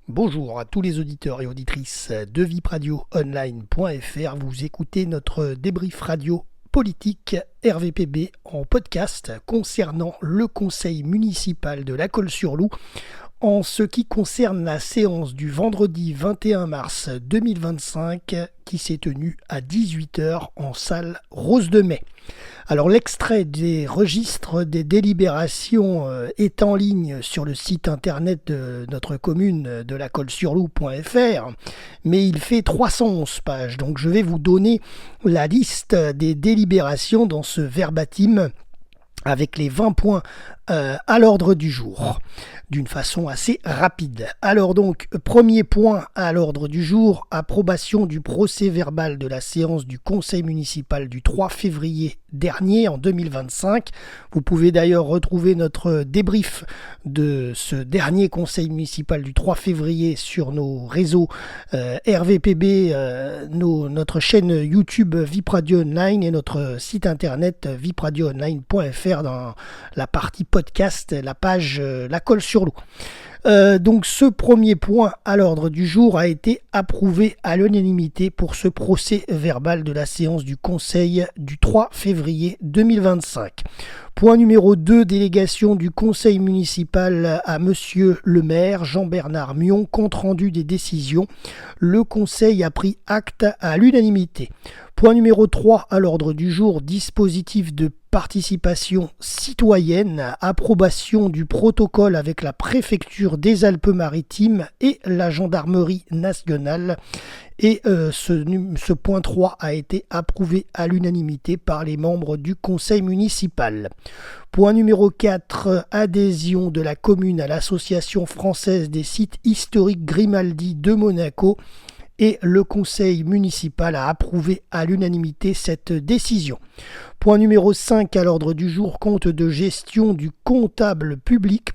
Bonjour à tous les auditeurs et auditrices de vipradioonline.fr. Vous écoutez notre débrief radio politique RVPB en podcast concernant le conseil municipal de La Colle-sur-Loup en ce qui concerne la séance du vendredi 21 mars 2025 qui s'est tenue à 18h en salle Rose de Mai. Alors l'extrait des registres des délibérations est en ligne sur le site internet de notre commune de lacolle-sur-loup.fr, mais il fait 311 pages, donc je vais vous donner la liste des délibérations dans ce verbatim avec les 20 points à l'ordre du jour, d'une façon assez rapide. Alors donc, premier point à l'ordre du jour, approbation du procès verbal de la séance du conseil municipal du 3 février dernier en 2025. Vous pouvez d'ailleurs retrouver notre débrief de ce dernier conseil municipal du 3 février sur nos réseaux RVPB, notre chaîne YouTube VIP Radio Online et notre site internet vipradioonline.fr dans la partie podcast, la page La Colle-sur-Loup. Donc ce premier point à l'ordre du jour a été approuvé à l'unanimité pour ce procès verbal de la séance du conseil du 3 février 2025. Point numéro 2, délégation du conseil municipal à monsieur le maire Jean-Bernard Mion, compte rendu des décisions. Le conseil a pris acte à l'unanimité. Point numéro 3 à l'ordre du jour, dispositif de participation citoyenne, approbation du protocole avec la préfecture des Alpes-Maritimes et la gendarmerie nationale. Et ce point 3 a été approuvé à l'unanimité par les membres du conseil municipal. Point numéro 4, adhésion de la commune à l'association française des sites historiques Grimaldi de Monaco. Et le conseil municipal a approuvé à l'unanimité cette décision. Point numéro 5 à l'ordre du jour, compte de gestion du comptable public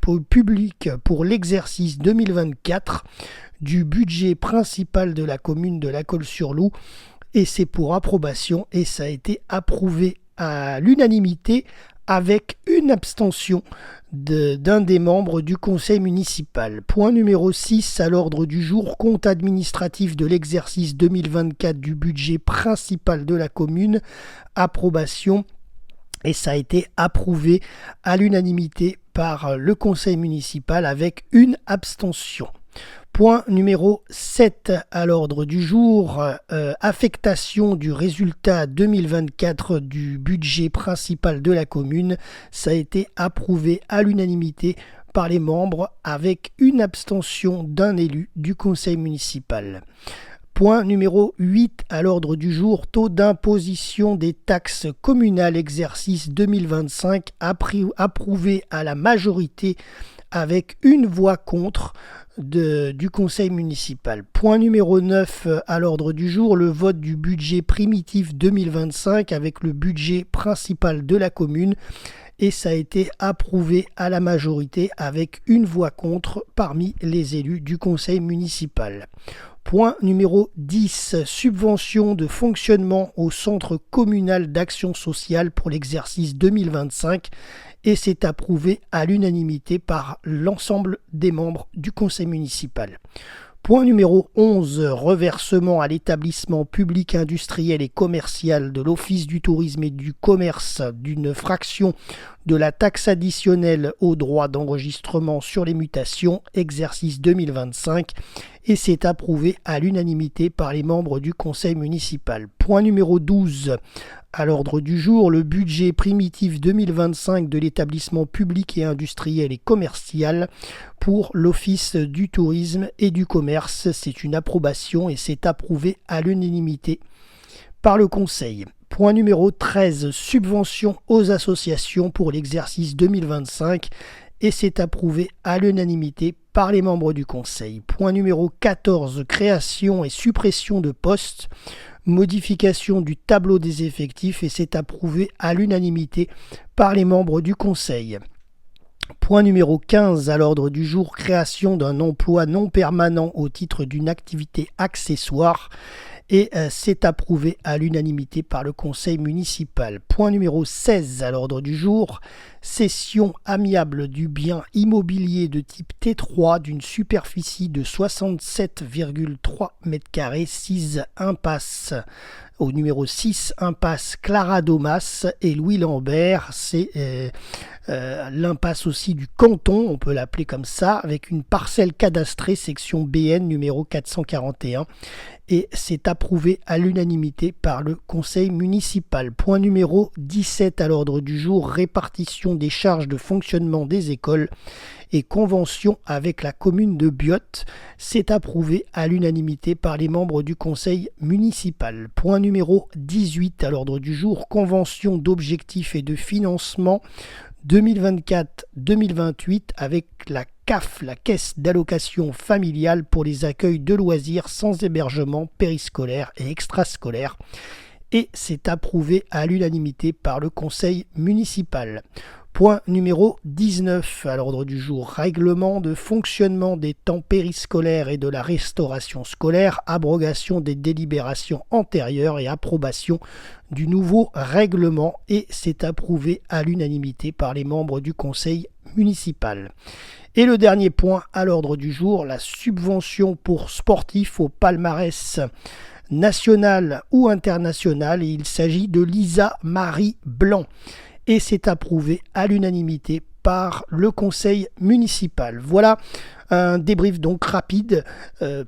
pour l'exercice 2024 du budget principal de la commune de La Colle-sur-Loup. Et c'est pour approbation et ça a été approuvé à l'unanimité avec une abstention d'un des membres du conseil municipal. Point numéro 6 à l'ordre du jour, compte administratif de l'exercice 2024 du budget principal de la commune, approbation, et ça a été approuvé à l'unanimité par le conseil municipal avec une abstention. Point numéro 7 à l'ordre du jour, affectation du résultat 2024 du budget principal de la commune. Ça a été approuvé à l'unanimité par les membres avec une abstention d'un élu du conseil municipal. Point numéro 8 à l'ordre du jour, taux d'imposition des taxes communales exercice 2025 approuvé à la majorité avec une voix contre du conseil municipal. Point numéro 9 à l'ordre du jour, le vote du budget primitif 2025 avec le budget principal de la commune et ça a été approuvé à la majorité avec une voix contre parmi les élus du conseil municipal. Point numéro 10, subvention de fonctionnement au centre communal d'action sociale pour l'exercice 2025 et c'est approuvé à l'unanimité par l'ensemble des membres du conseil municipal. Point numéro 11, reversement à l'établissement public industriel et commercial de l'Office du tourisme et du commerce d'une fraction de la taxe additionnelle au droit d'enregistrement sur les mutations, exercice 2025, et c'est approuvé à l'unanimité par les membres du conseil municipal. Point numéro 12, à l'ordre du jour, le budget primitif 2025 de l'établissement public et industriel et commercial pour l'Office du tourisme et du commerce. C'est une approbation et c'est approuvé à l'unanimité par le conseil. Point numéro 13, subvention aux associations pour l'exercice 2025 et c'est approuvé à l'unanimité par les membres du conseil. Point numéro 14, création et suppression de postes, modification du tableau des effectifs et c'est approuvé à l'unanimité par les membres du conseil. Point numéro 15 à l'ordre du jour, création d'un emploi non permanent au titre d'une activité accessoire et c'est approuvé à l'unanimité par le conseil municipal. Point numéro 16 à l'ordre du jour, Cession amiable du bien immobilier de type T3 d'une superficie de 67,3 m², 6 impasse. Au numéro 6, impasse Clara Domas et Louis Lambert, c'est l'impasse aussi du canton, on peut l'appeler comme ça, avec une parcelle cadastrée section BN numéro 441 et c'est approuvé à l'unanimité par le conseil municipal. Point numéro 17 à l'ordre du jour, répartition des charges de fonctionnement des écoles et convention avec la commune de Biot. C'est approuvé à l'unanimité par les membres du conseil municipal. Point numéro 18 à l'ordre du jour, convention d'objectifs et de financement 2024-2028 avec la CAF, la Caisse d'allocation familiale pour les accueils de loisirs sans hébergement périscolaire et extrascolaire. Et c'est approuvé à l'unanimité par le conseil municipal. Point numéro 19 à l'ordre du jour, règlement de fonctionnement des temps périscolaires et de la restauration scolaire, abrogation des délibérations antérieures et approbation du nouveau règlement et c'est approuvé à l'unanimité par les membres du conseil municipal. Et le dernier point à l'ordre du jour, la subvention pour sportifs au palmarès national ou international et il s'agit de Lisa Marie Blanc. Et c'est approuvé à l'unanimité par le conseil municipal. Voilà un débrief donc rapide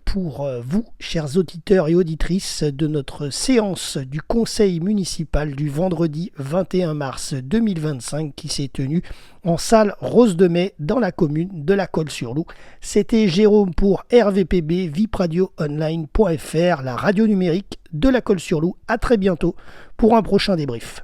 pour vous, chers auditeurs et auditrices, de notre séance du conseil municipal du vendredi 21 mars 2025 qui s'est tenue en salle Rose de Mai dans la commune de La Colle-sur-Loup. C'était Jérôme pour RVPB, vipradioonline.fr, la radio numérique de La Colle-sur-Loup. À très bientôt pour un prochain débrief.